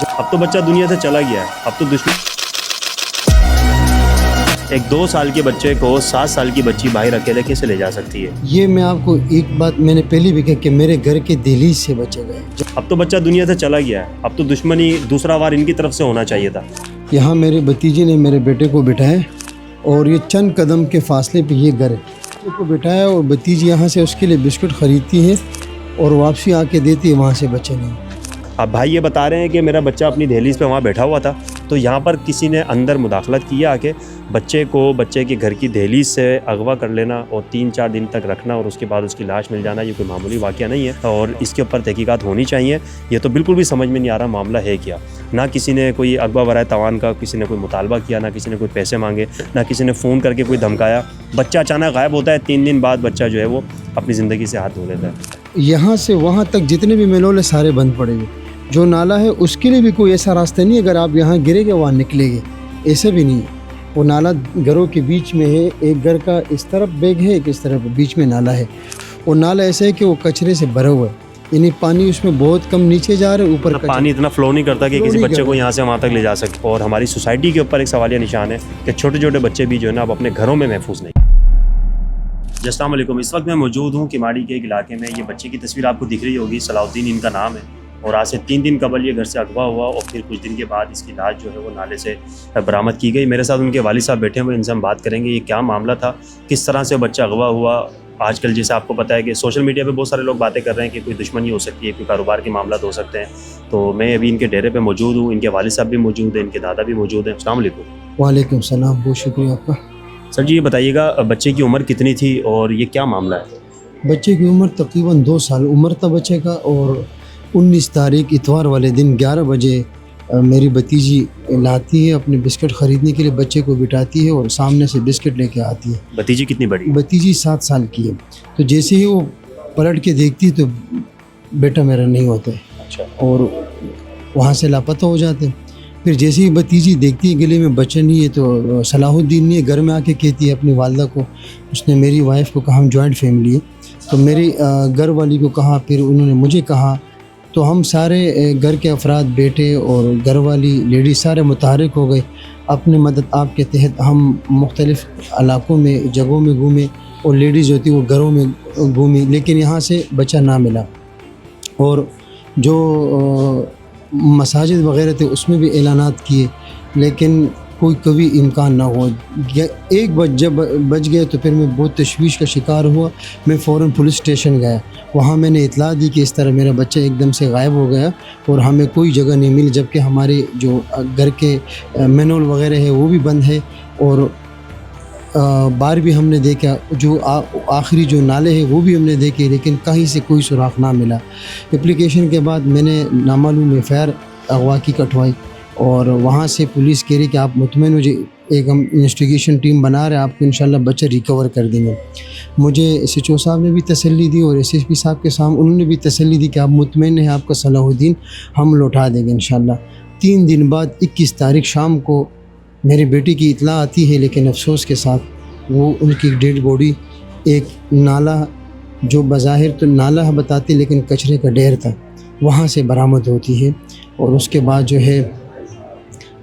अब तो बच्चा दुनिया से चला गया है, अब तो दुश्मन। एक 2 साल के बच्चे को 7 साल की बच्ची बाहर अकेले कैसे ले जा सकती है? ये मैं आपको एक बात मैंने पहले भी कहा कि मेरे घर के दहलीज से बचे गए। अब तो बच्चा दुनिया से चला गया है, अब तो दुश्मनी दूसरा वार इनकी तरफ से होना चाहिए था। यहाँ मेरे भतीजे ने मेरे बेटे को बिठाया और ये चंद कदम के फासले पे ये घर है, बच्चे को बिठाया और भतीजी यहाँ से उसके लिए बिस्कुट ख़रीदती है और वापसी आके देती है, वहाँ से बच्चे नहीं। अब भाई ये बता रहे हैं कि मेरा बच्चा अपनी दहलीज पे वहाँ बैठा हुआ था, तो यहाँ पर किसी ने अंदर मुदाखलत की है आके बच्चे के घर की दहलीज से अगवा कर लेना और 3-4 दिन तक रखना और उसके बाद उसकी लाश मिल जाना, ये कोई मामूली वाक़या नहीं है और इसके ऊपर तहकीकात होनी चाहिए। ये तो बिल्कुल भी समझ में नहीं आ रहा मामला है क्या। ना किसी ने कोई अगवा वराए तवान का किसी ने कोई मुतालबा किया, ना किसी ने कोई पैसे मांगे, ना किसी ने फ़ोन करके कोई धमकाया। बच्चा अचानक गायब होता है, 3 दिन बाद बच्चा जो है वो अपनी ज़िंदगी से हाथ धो लेता है। यहाँ से वहाँ तक जितने भी मेलोले सारे बंद पड़े हुए, जो नाला है उसके लिए भी कोई ऐसा रास्ता नहीं है अगर आप यहाँ गिरेंगे वहाँ निकलेंगे, ऐसा भी नहीं है। वो नाला घरों के बीच में है, एक घर का इस तरफ बैग है, एक इस तरफ बीच में नाला है। वो नाला ऐसा है कि वो कचरे से भरा हुआ है, यानी पानी उसमें बहुत कम नीचे जा रहा है, ऊपर पानी इतना फ्लो नहीं करता कि किसी बच्चे को यहाँ से वहाँ तक ले जा सके। और हमारी सोसाइटी के ऊपर एक सवालिया निशान है कि छोटे छोटे बच्चे भी जो है ना अब अपने घरों में महफूज नहीं। अस्सलाम वालेकुम, इस वक्त मैं मौजूद हूँ किमाड़ी के एक इलाके में। ये बच्चे की तस्वीर आपको दिख रही होगी, सलाउद्दीन इनका नाम है और आज से 3 दिन कबल ये घर से अगवा हुआ और फिर कुछ दिन के बाद इसकी लाश जो है वो नाले से बरामद की गई। मेरे साथ उनके वालिद साहब बैठे हुए, इनसे हम बात करेंगे ये क्या मामला था, किस तरह से बच्चा अगवा हुआ। आजकल जैसे आपको पता है कि सोशल मीडिया पे बहुत सारे लोग बातें कर रहे हैं कि कोई दुश्मनी हो सकती है, कोई कारोबार के मामला हो सकते हैं। तो मैं अभी इनके डेरे पे मौजूद हूँ, इनके वालिद साहब भी मौजूद हैं, इनके दादा भी मौजूद हैं। अस्सलाम वालेकुम। वालेकुम सलाम, बहुत शुक्रिया आपका। सर जी ये बताइएगा बच्चे की उम्र कितनी थी और ये क्या मामला है? बच्चे की उम्र तकरीबन 2 साल उम्र था बच्चे का और 19 तारीख इतवार वाले दिन 11 बजे मेरी भतीजी लाती है अपने बिस्किट ख़रीदने के लिए, बच्चे को बिठाती है और सामने से बिस्किट लेके आती है। भतीजी कितनी बड़ी? भतीजी 7 साल की है। तो जैसे ही वो पलट के देखती है तो बेटा मेरा नहीं होता है। अच्छा। और वहाँ से लापता हो जाते हैं। फिर जैसे ही भतीजी देखती है गले में बच्चा नहीं है तो सलाहुद्दीन ने घर में आके कहती है अपनी वालदा को, उसने मेरी वाइफ को कहा, हम जॉइंट फैमिली है, तो मेरी घर वाली को कहा, फिर उन्होंने मुझे कहा, तो हम सारे घर के अफराद बेटे और घर वाली लेडीज सारे मुतहरिक हो गए। अपने मदद आपके तहत हम मुख्तलिफ़ इलाकों में जगहों में घूमे और लेडीज़ होती वो घरों में घूमी, लेकिन यहाँ से बच्चा ना मिला। और जो मसाजिद वगैरह थे उसमें भी ऐलानात किए, लेकिन कोई कभी इम्कान ना हो। एक जब बच गए तो फिर मैं बहुत तशवीश का शिकार हुआ। मैं फ़ौरन पुलिस स्टेशन गया, वहाँ मैंने इतला दी कि इस तरह मेरा बच्चा एकदम से गायब हो गया और हमें कोई जगह नहीं मिली, जबकि हमारे जो घर के मैनुअल वगैरह है वो भी बंद है और बाहर भी हमने देखा, जो आखिरी जो नाले हैं वो भी हमने देखे, लेकिन कहीं से कोई सुराख ना मिला। एप्लीकेशन के बाद मैंने नामालूम एफआईआर अगवा की कटवाई और वहाँ से पुलिस कह रही कि आप मुतमईन हो, एक हम इन्वेस्टिगेशन टीम बना रहे हैं, आपको इंशाल्लाह बच्चा रिकवर कर देंगे। मुझे SHO साहब ने भी तसल्ली दी और SSP साहब के सामने उन्होंने भी तसल्ली दी कि आप मुतमईन हैं, आपका सलाहुद्दीन हम लौटा देंगे इंशाल्लाह। 3 दिन बाद 21 तारीख शाम को मेरी बेटी की इतला आती है, लेकिन अफसोस के साथ वो उनकी डेड बॉडी एक नाला, जो बज़ाहिर तो नाला बताती लेकिन कचरे का ढेर था, वहाँ से बरामद होती है। और उसके बाद जो है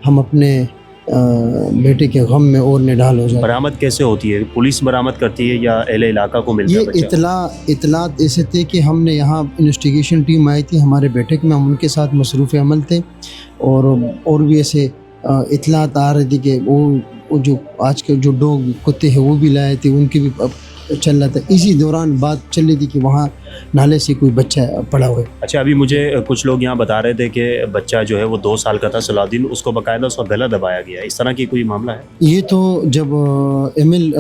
हम अपने बेटे के गम में और निढाल हो जाए। बरामद कैसे होती है? पुलिस बरामद करती है या अहले इलाका को मिलता है बच्चा? ये इतलात ऐसे थे कि हमने यहाँ इन्वेस्टिगेशन टीम आई थी हमारे बेटे के में, हम उनके साथ मसरूफ़ अमल थे और भी ऐसे इतलात आ रही थी कि वो जो आज के जो डॉग कुत्ते हैं वो भी लाए थे, उनकी भी चल रहा था। इसी दौरान बात चल रही थी कि वहाँ नाले से कोई बच्चा पड़ा हुआ है। अच्छा, अभी मुझे कुछ लोग यहाँ बता रहे थे कि बच्चा जो है वो 2 साल का था, सलाउद्दीन, उसको बाकायदा उसका गला दबाया गया, इस तरह की कोई मामला है? ये तो जब ML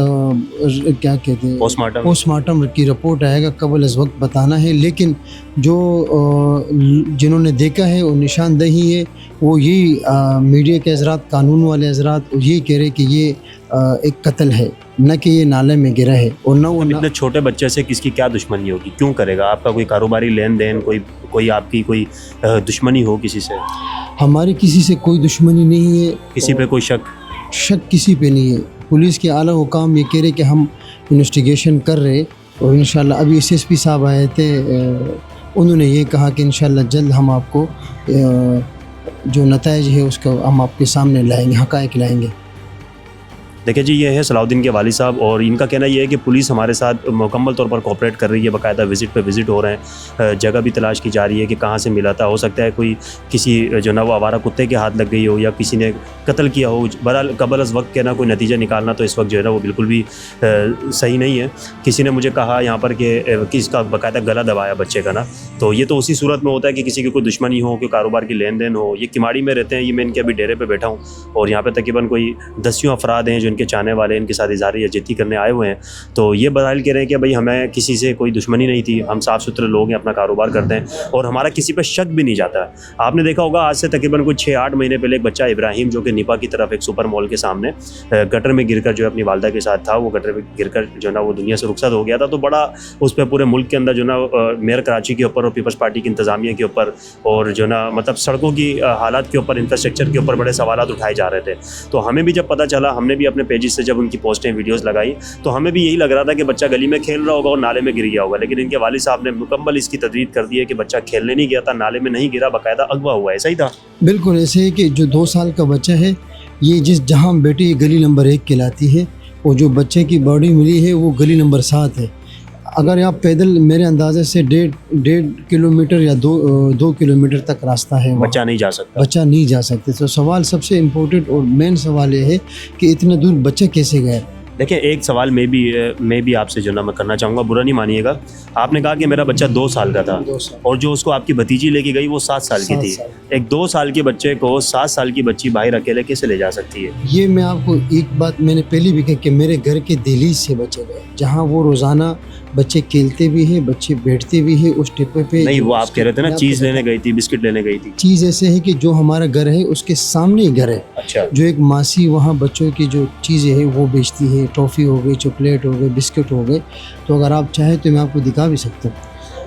क्या कहते हैं पोस्टमार्टम की रिपोर्ट आएगा कबल अज़ वक्त बताना है, लेकिन जो जिन्होंने देखा है और निशानदही है वो यही मीडिया के हज़रात, कानून वाले हज़रात यही कह रहे कि ये एक कत्ल है, न कि ये नाले में गिरा है। और न वो इतने छोटे बच्चे से किसकी क्या दुश्मनी होगी, क्यों करेगा? आपका कोई कारोबारी लेन देन, कोई आपकी कोई दुश्मनी हो किसी से? हमारी किसी से कोई दुश्मनी नहीं है। किसी पे कोई शक किसी पे नहीं है। पुलिस के आला हुकाम ये कह रहे कि हम इन्वेस्टिगेशन कर रहे और इंशाल्लाह अभी SSP साहब आए थे, उन्होंने ये कहा कि इंशाल्लाह जल्द हम आपको जो नताइज है उसका हम आपके सामने लाएंगे, हक़ाइक़ लाएंगे। देखिए जी, ये है सलाहुद्दीन के वालिद साहब और इनका कहना ये है कि पुलिस हमारे साथ मुकम्मल तौर पर कोऑपरेट कर रही है, बाकायदा विज़िट पे विज़िट हो रहे हैं, जगह भी तलाश की जा रही है कि कहाँ से मिला था। हो सकता है कोई किसी जो ना वो आवारा कुत्ते के हाथ लग गई हो या किसी ने कत्ल किया हो। बहरहाल कबल अज़ वक्त कहना कोई नतीजा निकालना तो इस वक्त जो है ना वो बिल्कुल भी सही नहीं है। किसी ने मुझे कहा यहाँ पर कि किसका बाकायदा गला दबाया बच्चे का ना, तो ये तो उसी सूरत में होता है कि किसी की कोई दुश्मनी हो, कोई कारोबार की लेन देन हो। ये किमाड़ी में रहते हैं, ये मैं इनके अभी डेरे पर बैठा हूँ और यहाँ पर तकरीबन कोई 10 अफराद हैं जो इनके चाहने वाले इनके साथ इज़हार यज़्ज़ती करने आए हुए हैं। तो ये बहरहाल कह रहे हैं कि भाई हमें किसी से कोई दुश्मनी नहीं थी, हम साफ़ सुथरे लोग हैं, अपना कारोबार करते हैं और हमारा किसी पर शक भी नहीं जाता है। आपने देखा होगा आज से तकरीबन कोई 6-8 महीने पहले एक बच्चा इब्राहिम जो कि निपा की तरफ एक सुपर मॉल के सामने गटर में गिरकर जो है अपनी वालदा के साथ था, वो गटर में गिरकर जो ना वो दुनिया से रुखसत हो गया था। तो बड़ा उस पर पूरे मुल्क के अंदर जो ना मेयर कराची के ऊपर और पीपल्स पार्टी की इंतज़ामिया के ऊपर और जो ना मतलब सड़कों की हालात के ऊपर, इंफ्रास्ट्रक्चर के ऊपर बड़े सवालात उठाए जा रहे थे। तो हमें भी जब पता चला, हमने भी अपने पेजेस से जब उनकी पोस्टें वीडियोस लगाई तो हमें भी यही लग रहा था कि बच्चा गली में खेल रहा होगा और नाले में गिर गया होगा, लेकिन इनके वालिद साहब ने मुकम्मल इसकी तदरीद कर दी है कि बच्चा खेलने नहीं गया था, नाले में नहीं गिरा, बाकायदा अगवा हुआ है। सही था? बिल्कुल ऐसे है कि जो 2 साल का बच्चा है, ये जहाँ बेटी गली नंबर 1 कहलाती है और जो बच्चे की बॉडी मिली है वो गली नंबर 7 है। अगर आप पैदल मेरे अंदाजे से 1.5 किलोमीटर या 2 किलोमीटर तक रास्ता है, बच्चा नहीं जा सकता, बच्चा नहीं जा सकते। तो सवाल सबसे इम्पोर्टेंट और मेन सवाल ये है कि इतने दूर बच्चे कैसे गए। देखिए, एक सवाल मैं भी आपसे जो ना मैं करना चाहूँगा, बुरा नहीं मानिएगा। आपने कहा कि मेरा बच्चा 2 साल का था और जो उसको आपकी भतीजी लेके गई वो 7 साल की थी। एक 2 साल के बच्चे को 7 साल की बच्ची बाहर अकेले कैसे ले जा सकती है? ये मैं आपको एक बात मैंने पहले भी कही कि मेरे घर के दहलीज से बच्चे गए, जहाँ वो रोज़ाना बच्चे खेलते भी हैं, बच्चे बैठते भी हैं उस टिप्पे पे। नहीं, वो आप कह रहे थे ना चीज़ लेने गई थी, बिस्किट लेने गई थी। चीज़ ऐसे है कि जो हमारा घर है उसके सामने ही घर है। अच्छा। जो एक मासी वहाँ बच्चों की जो चीज़ें हैं वो बेचती है, टॉफ़ी हो गई, चॉकलेट हो गए, बिस्किट हो गए। तो अगर आप चाहें तो मैं आपको दिखा भी सकता हूँ।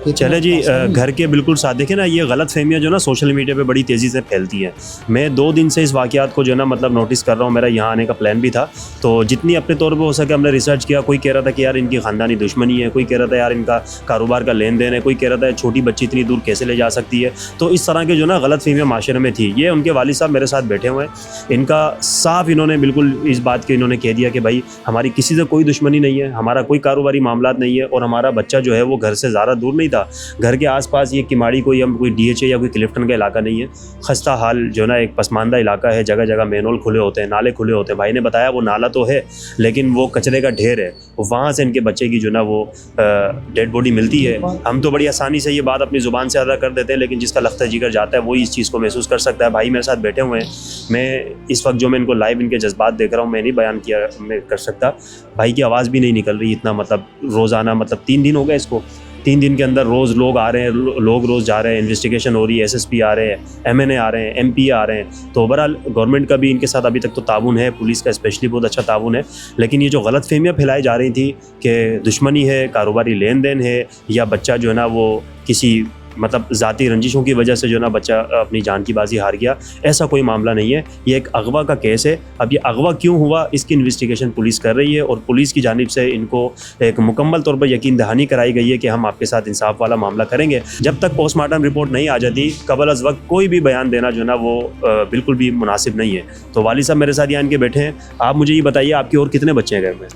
चले जी, घर के बिल्कुल साथ देखें ना, ये गलत फहमियाँ जो ना सोशल मीडिया पे बड़ी तेज़ी से फैलती हैं। मैं 2 दिन से इस वाक़यात को जो ना मतलब नोटिस कर रहा हूँ। मेरा यहाँ आने का प्लान भी था, तो जितनी अपने तौर पे हो सके हमने रिसर्च किया। कोई कह रहा था कि यार इनकी ख़ानदानी दुश्मनी है, कोई कह रहा था यार इनका कारोबार का लेन देन है, कोई कह रहा था छोटी बच्ची इतनी दूर कैसे ले जा सकती है। तो इस तरह के जो ना गलत फहमियाँ माशरे में थी। ये उनके वालिद साहब मेरे साथ बैठे हुए हैं, इनका साफ इन्होंने बिल्कुल इस बात के इन्होंने कह दिया कि भाई हमारी किसी से कोई दुश्मनी नहीं है, हमारा कोई कारोबारी मामला नहीं है और हमारा बच्चा जो है वो घर से ज़्यादा दूर नहीं था। घर के आसपास ये किमाड़ी कोई डीएचए या कोई क्लिफ्टन का इलाका नहीं है। खस्ता हाल जो ना एक पसमानदा इलाका है, जगह जगह मेनहोल खुले होते हैं, नाले खुले होते हैं। भाई ने बताया वो नाला तो है लेकिन वो कचरे का ढेर है, वहाँ से इनके बच्चे की जो ना वो डेड बॉडी मिलती है। हम तो बड़ी आसानी से ये बात अपनी ज़ुबान से अदा कर देते हैं, लेकिन जिसका लख्त जिगर जाता है वही इस चीज़ को महसूस कर सकता है। भाई मेरे साथ बैठे हुए हैं, मैं इस वक्त जो मैं इनको लाइव इनके जज्बात देख रहा हूँ, मैं नहीं बयान किया मैं कर सकता। भाई की आवाज़ भी नहीं निकल रही, इतना मतलब रोज़ाना मतलब 3 दिन हो गए इसको, 3 दिन के अंदर रोज़ लोग आ रहे हैं, लोग रोज़ जा रहे हैं, इन्वेस्टिगेशन हो रही है, एसएसपी आ रहे हैं, एमएनए आ रहे हैं, एमपी आ रहे हैं। तो ओवरऑल गवर्नमेंट का भी इनके साथ अभी तक तो ताउन है, पुलिस का स्पेशली बहुत अच्छा ताउन है। लेकिन ये जो गलत फहमियाँ फैलाई जा रही थी कि दुश्मनी है, कारोबारी लेन देन है या बच्चा जो है ना वो किसी मतलब ज़ाती रंजिशों की वजह से जो ना बच्चा अपनी जान की बाजी हार गया, ऐसा कोई मामला नहीं है। ये एक अगवा का केस है। अब ये अगवा क्यों हुआ इसकी इन्वेस्टिगेशन पुलिस कर रही है और पुलिस की जानिब से इनको एक मुकम्मल तौर पर यकीन दहानी कराई गई है कि हम आपके साथ इंसाफ वाला मामला करेंगे। जब तक पोस्टमार्टम रिपोर्ट नहीं आ जाती कबल अज़ वक्त कोई भी बयान देना जो ना वो बिल्कुल भी मुनासिब नहीं है। तो वालिद साहब मेरे साथ यहाँ इनके बैठे हैं। आप मुझे ये बताइए आपके और कितने बच्चे हैं घर में?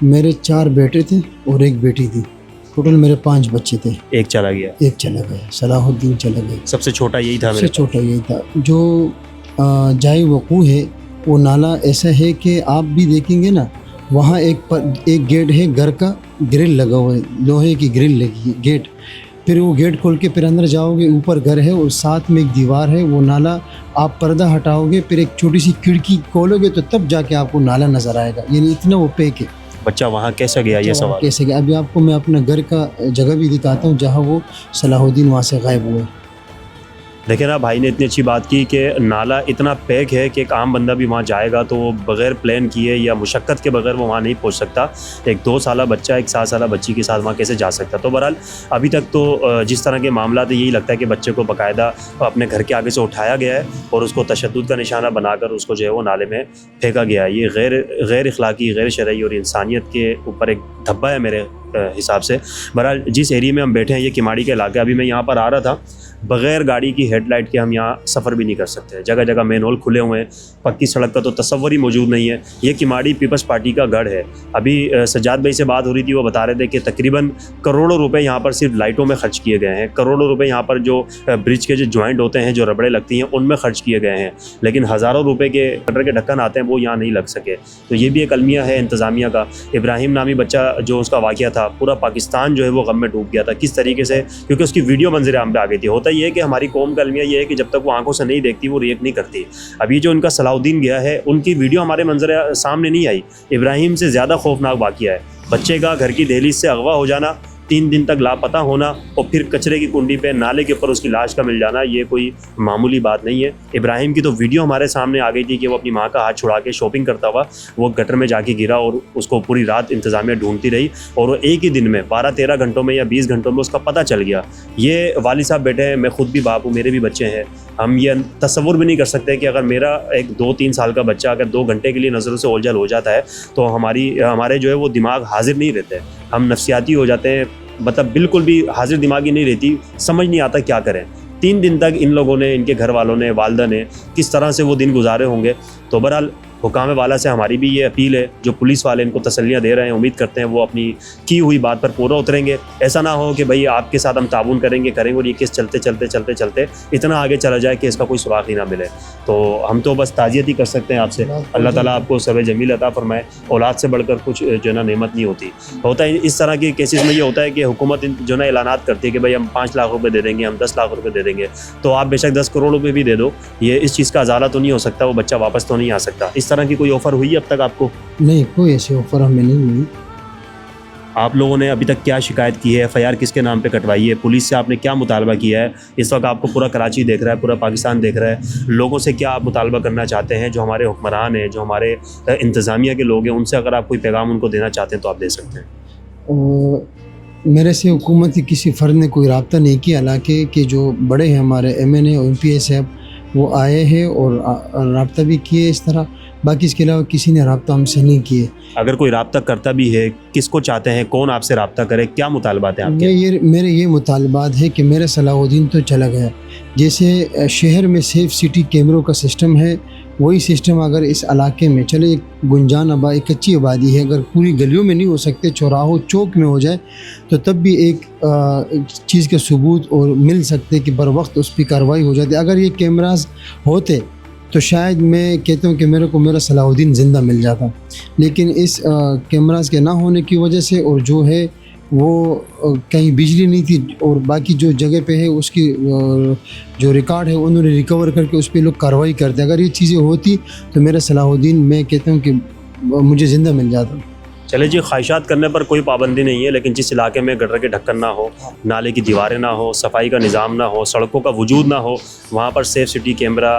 मेरे 4 बेटे थे और 1 बेटी थी। टोटल मेरे 5 बच्चे थे। एक चला गया? एक चला गया, सलाहुद्दीन चला गया। सबसे छोटा यही था? सबसे छोटा यही था। जो जाए वकू है वो नाला ऐसा है कि आप भी देखेंगे ना, वहाँ एक गेट है, घर का ग्रिल लगा हुआ है, लोहे की ग्रिल लगी है गेट। फिर वो गेट खोल के फिर अंदर जाओगे, ऊपर घर है और साथ में एक दीवार है। वो नाला आप पर्दा हटाओगे, फिर एक छोटी सी खिड़की खोलोगे तो तब जाके आपको नाला नज़र आएगा। यानी इतना वो पैक है। बच्चा वहाँ कैसे गया ये सवाल? कैसे गया? अभी आपको मैं अपना घर का जगह भी दिखाता हूँ जहाँ वो सलाहुद्दीन वहाँ से गायब हुए। देखिए ना, भाई ने इतनी अच्छी बात की कि नाला इतना पैक है कि एक आम बंदा भी वहाँ जाएगा तो वो बग़ैर प्लान किए या मुशक्क़त के बगैर वो वहाँ नहीं पहुँच सकता। एक 2 साला बच्चा एक 7 साला बच्ची के साथ वहाँ कैसे जा सकता? तो बहरहाल अभी तक तो जिस तरह के मामला थे यही लगता है कि बच्चे को बाकायदा अपने घर के आगे से उठाया गया है और उसको तशद्दुद का निशाना बनाकर उसको जो है वो नाले में फेंका गया है। ये गैर इखलाकी, गैर शरई और इंसानियत के ऊपर एक धब्बा है मेरे हिसाब से। बहरहाल जिस एरिया में हम बैठे हैं ये किमाड़ी का इलाका है। अभी मैं यहाँ पर आ रहा था, बग़ैर गाड़ी की हेडलाइट के हम यहाँ सफ़र भी नहीं कर सकते। जगह जगह मेन होल खुले हुए हैं, पक्की सड़क का तो तस्वर ही मौजूद नहीं है। ये किमाड़ी पीपल्स पार्टी का गढ़ है। अभी सज्जाद भाई से बात हो रही थी, वो बता रहे थे कि तकरीबन करोड़ों रुपए यहाँ पर सिर्फ लाइटों में खर्च किए गए हैं। करोड़ों रुपए यहाँ पर जो ब्रिज के जो जॉइंट होते हैं, जो रबड़े लगती हैं, उनमें खर्च किए गए हैं, लेकिन हज़ारों रुपए के गटर के ढक्कन आते हैं, वो यहाँ नहीं लग सके। तो ये भी एक अलमिया है इंतज़ामिया का। इब्राहिम नामी बच्चा जो उसका वाक़या था, पूरा पाकिस्तान जो है वो गम में डूब गया था। किस तरीके से, क्योंकि उसकी वीडियो मंजर आम पे आ गई थी। होता ये है कि हमारी कौम का अलमिया ये है कि जब तक वो आंखों से नहीं देखती वो रिएक्ट नहीं करती। अभी जो उनका सलाउद्दीन गया है, उनकी वीडियो हमारे मंजर सामने नहीं आई। इब्राहिम से ज़्यादा खौफनाक वाक़या है बच्चे का घर की दहलीज से अगवा हो जाना, 3 दिन तक लापता होना और फिर कचरे की कुंडी पे नाले के ऊपर उसकी लाश का मिल जाना, ये कोई मामूली बात नहीं है। इब्राहिम की तो वीडियो हमारे सामने आ गई थी कि वो अपनी माँ का हाथ छुड़ा के शॉपिंग करता हुआ वो गटर में जाके गिरा और उसको पूरी रात इंतज़ामिया ढूंढती रही और वो एक ही दिन में 12-13 घंटों में या 20 घंटों में उसका पता चल गया। ये वालिद साहब बैठे हैं, मैं खुद भी बाप हूँ, मेरे भी बच्चे हैं। हम ये तसव्वुर भी नहीं कर सकते कि अगर मेरा एक 2-3 साल का बच्चा अगर 2 घंटे के लिए नज़रों से ओझल हो जाता है तो हमारे जो है वो दिमाग हाजिर नहीं रहते, हम नफ्सियाती हो जाते हैं, मतलब बिल्कुल भी हाजिर दिमागी नहीं रहती, समझ नहीं आता क्या करें। 3 दिन तक इन लोगों ने, इनके घर वालों ने, वालदा ने किस तरह से वो दिन गुजारे होंगे। तो बहरहाल हुकाम वाला से हमारी भी ये अपील है, जो पुलिस वाले इनको तसल्लियाँ दे रहे हैं, उम्मीद करते हैं वो अपनी की हुई बात पर पूरा उतरेंगे। ऐसा ना हो कि भाई आपके साथ हम ताउन करेंगे और ये केस चलते इतना आगे चला जाए कि इसका कोई सुराग ही ना मिले। तो हम तो बस ताज़ियत ही कर सकते हैं आपसे। अल्लाह ताला आपको सब्र जमील अता फरमाए। औलाद से बढ़कर कुछ जो है ना नेमत नहीं होती। होता है इस तरह के केसेस में ये होता है कि हुकूमत जो ना ऐलानात करती है कि भाई हम 5 लाख रुपये दे देंगे, हम 10 लाख रुपये दे देंगे, तो आप बेशक 10 करोड़ रुपये भी दे दो, ये इस चीज़ का अजाला तो नहीं हो सकता, वो बच्चा वापस तो नहीं आ सकता। इस तरह की कोई ऑफ़र हुई है अब तक आपको? नहीं, कोई ऐसी ऑफ़र हमें नहीं हुई। आप लोगों ने अभी तक क्या शिकायत की है? FIR किसके नाम पे कटवाई है? पुलिस से आपने क्या मुतालबा किया है? इस वक्त आपको पूरा कराची देख रहा है, पूरा पाकिस्तान देख रहा है। लोगों से क्या आप मुतालबा करना चाहते हैं? जो हमारे हुक्मरान हैं, जो हमारे इंतज़ामिया के लोग हैं, उनसे अगर आप कोई पैगाम उनको देना चाहते हैं तो आप दे सकते हैं। मेरे से हुकूमत के किसी फ़र्द ने कोई रब्ता नहीं किया, हालांकि कि जो बड़े हैं हमारे MNA और MPA साहब, वो आए हैं और रब्ता भी किए इस तरह। बाकी इसके अलावा किसी ने रब्ता हमसे नहीं किए। अगर कोई रब्ता करता भी है, किसको चाहते हैं, कौन आपसे रब्ता करे, क्या मुतालबात हैं आपके? मेरे ये मुतालबात है कि मेरा सलाहुद्दीन तो चला गया। जैसे शहर में सेफ सिटी कैमरों का सिस्टम है, वही सिस्टम अगर इस इलाके में चले, एक गुंजान एक कच्ची आबादी है, अगर पूरी गलियों में नहीं हो सकते, चौराहों चौक में हो जाए, तो तब भी एक चीज़ के सबूत और मिल सकते कि बर वक्त उस पर कार्रवाई हो जाती। अगर ये कैमरास होते तो शायद मैं कहता हूँ कि मेरे को मेरा सलाहुद्दीन ज़िंदा मिल जाता। लेकिन इस कैमरास के ना होने की वजह से, और जो है वो कहीं बिजली नहीं थी और बाकी जो जगह पे है उसकी जो रिकॉर्ड है उन्होंने रिकवर करके उस पर लोग कार्रवाई करते। अगर ये चीज़ें होती तो मेरा सलाहुद्दीन, मैं कहता हूँ कि मुझे ज़िंदा मिल जाता। चले जी, ख्वाहिशात करने पर कोई पाबंदी नहीं है, लेकिन जिस इलाके में गटर के ढक्कन ना हो, नाले की दीवारें ना हो, सफाई का निज़ाम ना हो, सड़कों का वजूद ना हो, वहाँ पर सेफ सिटी कैमरा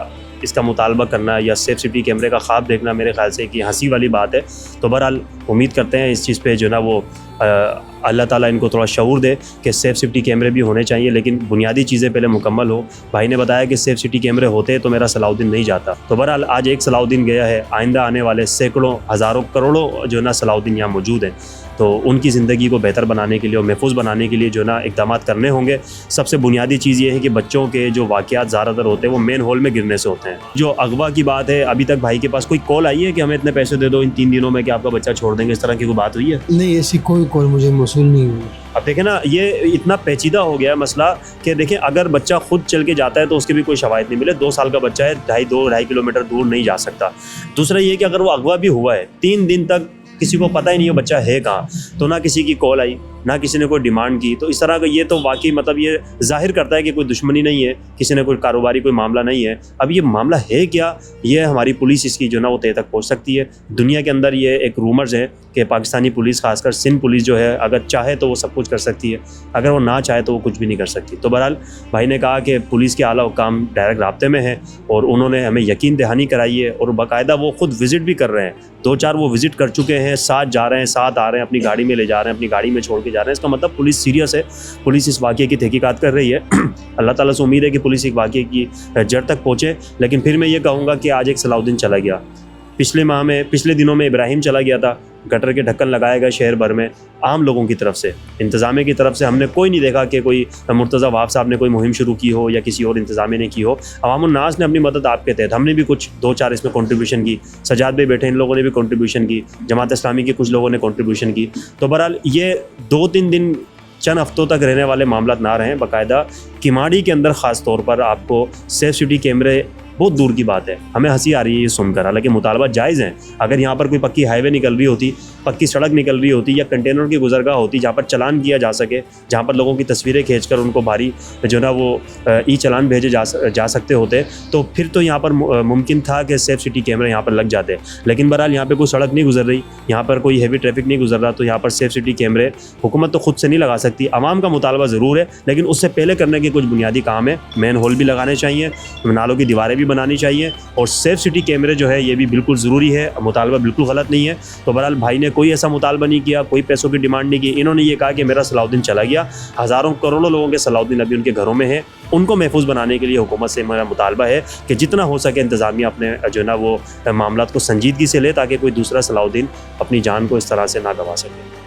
इसका मुतालबा करना या सेफ सिटी कैमरे का ख्वाब देखना मेरे ख्याल से कि हंसी वाली बात है। तो बहरहाल उम्मीद करते हैं इस चीज़ पे जो ना वो अल्लाह ताला इनको थोड़ा शऊर दे कि सेफ सिटी कैमरे भी होने चाहिए, लेकिन बुनियादी चीज़ें पहले मुकम्मल हो। भाई ने बताया कि सेफ सिटी कैमरे होते तो मेरा सलाउद्दीन नहीं जाता। तो बहरहाल आज एक सलाउद्दीन गया है, आइंदा आने वाले सैकड़ों, हज़ारों, करोड़ों जो ना सलाउद्दीन यहाँ मौजूद हैं। तो उनकी ज़िंदगी को बेहतर बनाने के लिए और महफूज बनाने के लिए जो ना इक़दाम करने होंगे। सबसे बुनियादी चीज़ ये है कि बच्चों के जो वाक़यात ज़्यादातर होते हैं वो मेन हॉल में गिरने से होते हैं। जो अगवा की बात है, अभी तक भाई के पास कोई कॉल आई है कि हमें इतने पैसे दे दो इन 3 दिनों में कि आपका बच्चा छोड़ देंगे, इस तरह की कोई बात हुई है? नहीं, ऐसी कोई कॉल मुझे मौसूल नहीं हुई। अब देखें ना, ये इतना पेचीदा हो गया है मसला कि देखें अगर बच्चा खुद चल के जाता है तो उसके भी कोई शवाहिद नहीं मिले। 2 साल का बच्चा है, 2.5 किलोमीटर दूर नहीं जा सकता। दूसरा ये कि अगर वो अगवा भी हुआ है, 3 दिन तक किसी को पता ही नहीं हो बच्चा है कहाँ, तो ना किसी की कॉल आई, ना किसी ने कोई डिमांड की। तो इस तरह का ये तो वाकई मतलब ये जाहिर करता है कि कोई दुश्मनी नहीं है, किसी ने कोई कारोबारी कोई मामला नहीं है। अब ये मामला है क्या, ये हमारी पुलिस इसकी जो ना वो तय तक पहुँच सकती है। दुनिया के अंदर ये एक रूमर्स है कि पाकिस्तानी पुलिस, खासकर सिंध पुलिस जो है, अगर चाहे तो वो सब कुछ कर सकती है, अगर वो ना चाहे तो वो कुछ भी नहीं कर सकती। तो बहरहाल भाई ने कहा कि पुलिस के आला हुकाम डायरेक्ट राब्ते में है और उन्होंने हमें यकीन दहानी कराई है और बाकायदा वो खुद विज़िट भी कर रहे हैं। 2-4 वो विज़िट कर चुके हैं, साथ जा रहे हैं, साथ आ रहे हैं, अपनी गाड़ी में ले जा रहे हैं, अपनी गाड़ी में छोड़ के जा रहे हैं। इसका मतलब पुलिस सीरियस है, पुलिस इस वाक़े की तहकीकात कर रही है। अल्लाह ताला से उम्मीद है कि पुलिस एक वाक़े की जड़ तक पहुँचे। लेकिन फिर मैं ये कहूँगा कि आज एक सलाउद्दीन चला गया, पिछले दिनों में इब्राहिम चला गया था, गटर के ढक्कन लगाए गए शहर भर में आम लोगों की तरफ से, इंतज़ामिया की तरफ से। हमने कोई नहीं देखा कि कोई मुर्तज़ा वाब साहब ने कोई मुहिम शुरू की हो या किसी और इंतज़ामिया ने की हो। अवामुन्नास ने अपनी मदद आपके तहत, हमने भी कुछ 2-4 इसमें कंट्रीब्यूशन की। सजाद भाई बैठे, इन लोगों ने भी कंट्रीब्यूशन की, जमात इस्लामी के कुछ लोगों ने कंट्रीब्यूशन की। तो बहरहाल ये 2-3 दिन चंद हफ्तों तक रहने वाले मामला ना रहें। बाकायदा किमाड़ी के अंदर ख़ास तौर पर आपको सेफ सिटी कैमरे, बहुत दूर की बात है, हमें हंसी आ रही है ये सुनकर, हालांकि मुतालबा जायज़ हैं। अगर यहाँ पर कोई पक्की हाईवे निकल रही होती, पक्की सड़क निकल रही होती या कंटेनर की गुजरगाह होती जहाँ पर चलान किया जा सके, जहाँ पर लोगों की तस्वीरें खींचकर उनको भारी जो ना वो ई चलान भेजे जा सकते होते, तो फिर तो यहाँ पर मुमकिन था कि सेफ सिटी कैमरे यहाँ पर लग जाते। लेकिन बहरहाल यहाँ पर कोई सड़क नहीं गुजर रही, यहाँ पर कोई हैवी ट्रैफिक नहीं गुजर रहा, तो यहाँ पर सेफ सिटी कैमरे हुकूमत तो खुद से नहीं लगा सकती। आवाम का मुतालबा ज़रूर है, लेकिन उससे पहले करने के कुछ बुनियादी काम है। मैन होल भी लगाने चाहिए, नालों की दीवारें भी बनानी चाहिए, और सेफ सिटी कैमरे जो है ये भी बिल्कुल ज़रूरी है। मुतालबा बिल्कुल गलत नहीं है। तो बहरहाल भाई ने कोई ऐसा मुतालबा नहीं किया, कोई पैसों की डिमांड नहीं की। इन्होंने ये कहा कि मेरा सलाउद्दीन चला गया, हज़ारों करोड़ों लोगों के सलाउद्दीन अभी उनके घरों में है, उनको महफूज बनाने के लिए हुकूमत से मेरा मुतालबा है कि जितना हो सके इंतज़ामिया अपने जो ना वो मामला को संजीदगी से ले, ताकि कोई दूसरा सलाउद्दीन अपनी जान को इस तरह से ना गंवा सके।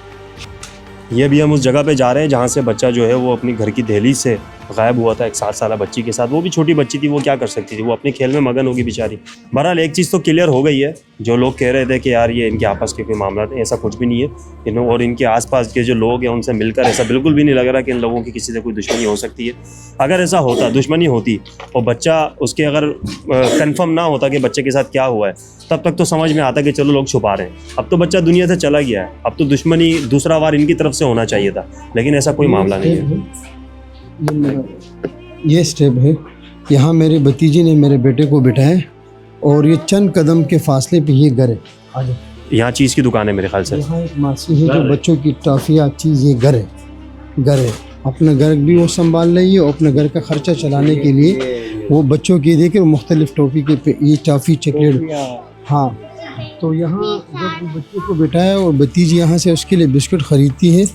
ये भी हम उस जगह पे जा रहे हैं जहाँ से बच्चा जो है वो अपनी घर की दहलीज से गायब हुआ था, एक 7 साल बच्ची के साथ। वो भी छोटी बच्ची थी, वो क्या कर सकती थी, वो अपने खेल में मगन होगी बेचारी। बहरहाल एक चीज़ तो क्लियर हो गई है, जो लोग कह रहे थे कि यार ये इनके आपस के कोई मामला नहीं, ऐसा कुछ भी नहीं है। और इनके आसपास के जो लोग हैं उनसे मिलकर ऐसा बिल्कुल भी नहीं लग रहा कि इन लोगों की किसी से कोई दुश्मनी हो सकती है। अगर ऐसा होता, दुश्मनी होती और बच्चा उसके अगर कन्फर्म ना होता कि बच्चे के साथ क्या हुआ है, तब तक तो समझ में आता कि चलो लोग छुपा रहे हैं। अब तो बच्चा दुनिया से चला गया है, अब तो दुश्मनी दूसरा वार इनकी तरफ से होना चाहिए था, लेकिन ऐसा कोई मामला नहीं है। ये स्टेप है, यहाँ मेरे भतीजे ने मेरे बेटे को बिठाया और ये चंद कदम के फासले पे ये घर है। आगे यहाँ चीज़ की दुकान है मेरे ख्याल से। यहाँ एक मासी है जो बच्चों की टॉफिया चीज़, ये घर है। अपना घर भी वो संभाल रही है और अपने घर का खर्चा चलाने के लिए वो बच्चों की देखे मुख्तलिफ टॉफ़ी के ये टॉफ़ी चॉकलेट। हाँ, तो यहाँ जब बच्चे को बिठाया और भतीजी यहाँ से उसके लिए बिस्कुट ख़रीदती है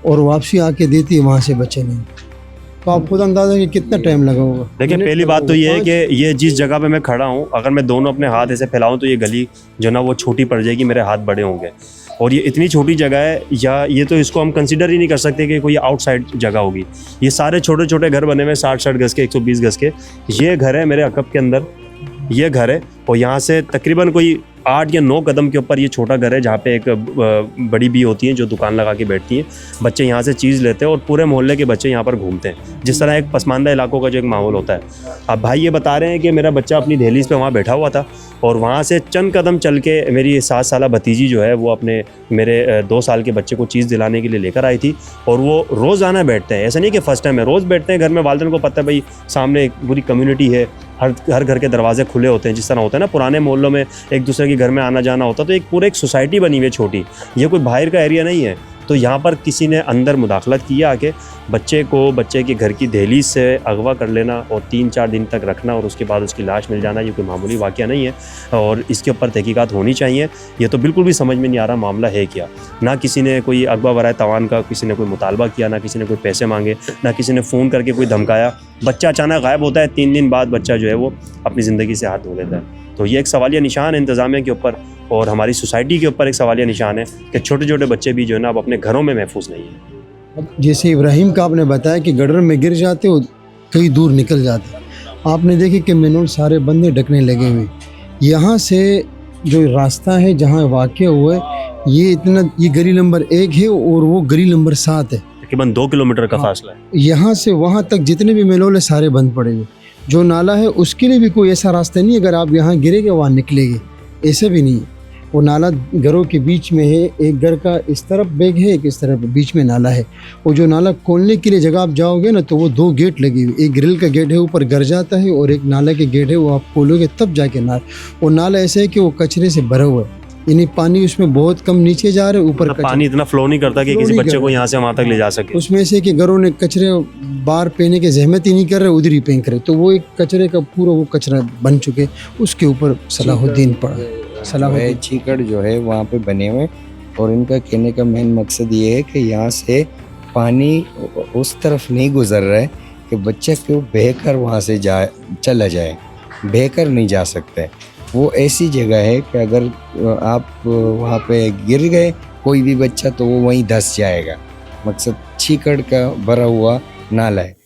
और वापसी आके देती है वहाँ से बच्चे नहीं, तो आप खुद अंदाज़ा कि कितना टाइम लगा होगा। देखिए पहली बात तो ये है कि ये जिस जगह पे मैं खड़ा हूँ, अगर मैं दोनों अपने हाथ ऐसे फैलाऊँ तो ये गली जो ना वो छोटी पड़ जाएगी, मेरे हाथ बड़े होंगे। और ये इतनी छोटी जगह है, या ये तो इसको हम कंसिडर ही नहीं कर सकते कि कोई आउटसाइड जगह होगी। ये सारे छोटे छोटे घर बने हुए 60-60 गज़ के, 120 गज़ के। ये घर है मेरे अकब के अंदर, ये घर है, और यहाँ से तकरीबन कोई 8 या 9 कदम के ऊपर ये छोटा घर है, जहाँ पे एक बड़ी भी होती है जो दुकान लगा के बैठती हैं। बच्चे यहाँ से चीज़ लेते हैं और पूरे मोहल्ले के बच्चे यहाँ पर घूमते हैं, जिस तरह एक पसमानदा इलाकों का जो एक माहौल होता है। अब भाई ये बता रहे हैं कि मेरा बच्चा अपनी दहलीज पे वहाँ बैठा हुआ था, और वहाँ से चंद कदम चल के मेरी 7 साल भतीजी जो है वो अपने मेरे 2 साल के बच्चे को चीज़ दिलाने के लिए लेकर आई थी। और वो रोज़ाना बैठते हैं, ऐसा नहीं कि फ़र्स्ट टाइम है, रोज़ बैठते हैं घर में। वालिदैन को पता है भाई सामने एक पूरी कम्युनिटी है, हर घर के दरवाजे खुले होते हैं, जिस तरह होता है ना पुराने मोहल्लों में एक दूसरे के घर में आना जाना होता, तो एक पूरा एक सोसाइटी बनी हुई है छोटी, ये कोई बाहर का एरिया नहीं है। तो यहाँ पर किसी ने अंदर मुदाखलत किया आके बच्चे को, बच्चे के घर की दहलीज से अगवा कर लेना और 3-4 दिन तक रखना और उसके बाद उसकी लाश मिल जाना, ये कोई मामूली वाक़या नहीं है, और इसके ऊपर तहकीकात होनी चाहिए। ये तो बिल्कुल भी समझ में नहीं आ रहा मामला है क्या। ना किसी ने कोई अगवा बराए तवान का किसी ने कोई मुतालबा किया, ना किसी ने कोई पैसे मांगे, ना किसी ने फ़ोन करके कोई धमकाया। बच्चा अचानक गायब होता है, 3 दिन बाद बच्चा जो है वो अपनी ज़िंदगी से हाथ धो लेता है। तो ये एक सवालिया निशान है इंतज़ामिया के ऊपर और हमारी सोसाइटी के ऊपर एक सवालिया निशान है कि छोटे छोटे बच्चे भी जो है ना अब अपने घरों में महफूज नहीं है। जैसे इब्राहिम का आपने बताया कि गटर में गिर जाते हो, कई दूर निकल जाते, आपने देखे कि मेनोल सारे बंदे ढकने लगे हुए। यहाँ से जो रास्ता है जहाँ वाक़या हुआ है, ये गली नंबर 1 है और वो गली नंबर 7 है, तकरीबन 2 किलोमीटर का फासला है। यहाँ से वहाँ तक जितने भी मेनोल है सारे बंद पड़े हुए। जो नाला है उसके लिए भी कोई ऐसा रास्ता नहीं है, अगर आप यहाँ गिरेंगे वहाँ निकलेंगे, ऐसा भी नहीं है। वो नाला घरों के बीच में है, एक घर का इस तरफ बैग है, एक इस तरफ बीच में नाला है। वो जो नाला खोलने के लिए जगह आप जाओगे ना तो वो 2 गेट लगे हुए, एक ग्रिल का गेट है ऊपर घर जाता है और एक नाला के गेट है, वो आप खोलोगे तब जाके नाला। वो नाला ऐसा है कि वो कचरे से भरा हुआ है, यानी पानी उसमें बहुत कम नीचे जा रहा है, ऊपर पानी इतना फ्लो नहीं करता कि किसी बच्चे को यहाँ से वहाँ तक ले जा सके। उसमें से कि घरों ने कचरे बाहर फेंकने की जहमत ही नहीं कर रहे, उधर ही फेंक रहे, तो वो एक कचरे का पूरा वो कचरा बन चुके, उसके ऊपर सलाहुद्दीन पड़ा। सलाहुद्दीन चीकड़ जो है वहाँ पे बने हुए, और इनका कहने का मेन मकसद ये है कि यहाँ से पानी उस तरफ नहीं गुजर रहा है कि बच्चे क्यों बहकर वहाँ से चला जाए, बहकर नहीं जा सकते। वो ऐसी जगह है कि अगर आप वहाँ पे गिर गए कोई भी बच्चा तो वो वहीं धंस जाएगा। मकसद छीकड़ का भरा हुआ नाला है।